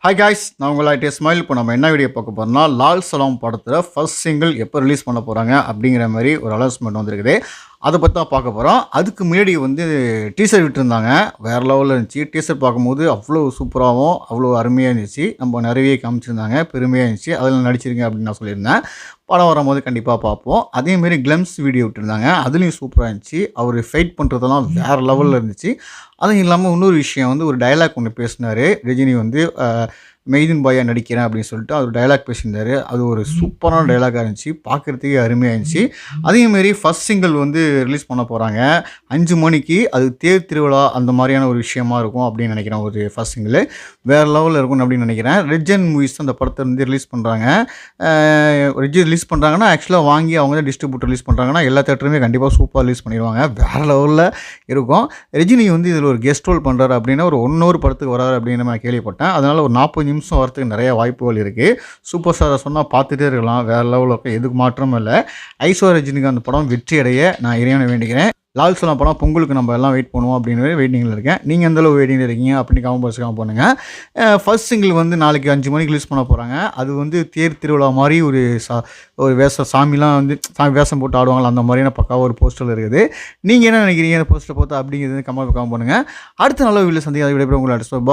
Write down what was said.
Hi guys, நான் உங்கள் ID smile. இப்போ நம்ம என்ன வீடியோ பார்க்க போகிறோம்னா, லால் சலாம் படத்தில் ஃபர்ஸ்ட் சிங்கிள் எப்போ ரிலீஸ் பண்ண போகிறாங்க அப்படிங்கிற மாதிரி ஒரு அனௌன்ஸ்மெண்ட் வந்திருக்குது. அதை பற்றி தான் பார்க்க போகிறோம். அதுக்கு முன்னாடி டீசர் விட்டுருந்தாங்க. வேறு லெவலில் இருந்துச்சு. டீசர் பார்க்கும்போது அவ்வளோ சூப்பராகவும் அவ்வளோ அருமையாக இருந்துச்சு. நம்ம நிறைய காமிச்சிருந்தாங்க, பெருமையாக இருந்துச்சு. அதில் நடிச்சிருங்க அப்படின்னு நான் சொல்லியிருந்தேன். படம் வரும்போது கண்டிப்பாக பார்ப்போம். அதேமாரி கிளம்ஸ் வீடியோ விட்டுருந்தாங்க. அதுலேயும் சூப்பராக இருந்துச்சு. அவர் ஃபைட் பண்ணுறதெல்லாம் வேறு லெவலில் இருந்துச்சு. அதுவும் இல்லாமல் இன்னொரு விஷயம் ஒரு டயலாக் ஒன்று பேசினார். ரஜினி மெய்தீன் பாயா நடிக்கிறேன் அப்படின்னு சொல்லிட்டு அவர் டயலாக் பேசியிருந்தார். அது ஒரு சூப்பரான டயலாகாக இருந்துச்சு. பார்க்குறதுக்கே அருமையாக இருந்துச்சு. அதேமாரி ஃபர்ஸ்ட் சிங்கிள் ரிலீஸ் பண்ண போகிறாங்க 5 மணிக்கு. அது தேர் திருவிழா அந்த மாதிரியான ஒரு விஷயமா இருக்கும் அப்படின்னு நினைக்கிறேன். ஒரு ஃபர்ஸ்ட் சிங்கிள் வேறு லெவலில் இருக்கும் அப்படின்னு நினைக்கிறேன். ரெஜன் மூவிஸ் அந்த படத்தை ரிலீஸ் பண்ணுறாங்க. ரிலீஸ் பண்ணுறாங்கன்னா ஆக்சுவலாக வாங்கி அவங்க தான் டிஸ்ட்ரிபியூட்டர் ரிலீஸ் பண்ணுறாங்கன்னா எல்லா தேட்டருமே கண்டிப்பாக சூப்பராக ரிலீஸ் பண்ணிடுவாங்க. வேறு லெவலில் இருக்கும். ரஜினி இதில் ஒரு கெஸ்ட் ரோல் பண்ணுறாரு அப்படின்னா ஒரு 1 hour படத்துக்கு வராரு அப்படின்னு நான் கேள்விப்பட்டேன். அதனால் ஒரு 40 நிமிஷம் வரத்துக்கு நிறைய வாய்ப்புகள் இருக்குது. சூப்பர் ஸ்டாரை சொன்னால் பார்த்துட்டே இருக்கலாம். வேறு லெவலில் இருக்கும். எதுக்கு மாற்றமும் இல்லை. ஐஸ்வர்யா ரஜினிகாந்த் அந்த படம் வெற்றி அடைய நான் இறைவனை வேண்டிக்கிறேன். லால் சலாம் படம் பொங்கலுக்கு நம்ம எல்லாம் வெயிட் பண்ணுவோம் அப்படின்னு வெயிட்டிங்கில் இருக்கேன். நீங்கள் எந்தளவு வெயிட்டிங்கில் இருக்கீங்க அப்படின்னு கமெண்ட் பண்ணுங்கள். ஃபர்ஸ்ட் சிங்கிள் நாளைக்கு 5 மணிக்கு ரிலீஸ் பண்ண போகிறாங்க. அது தேர் திருவிழா மாதிரி ஒரு சாமிலாம் சாமி வேஷம் போட்டு ஆடுவாங்களா அந்த மாதிரியான பக்காவாக ஒரு போஸ்டர் இருக்குது. நீங்கள் என்ன நினைக்கிறீங்க அந்த போஸ்டரை பார்த்து அப்படிங்கிறது கமெண்ட் பண்ணுங்கள். அடுத்த நல்ல வீடியோ சந்திக்க விடைபெறும் உங்களை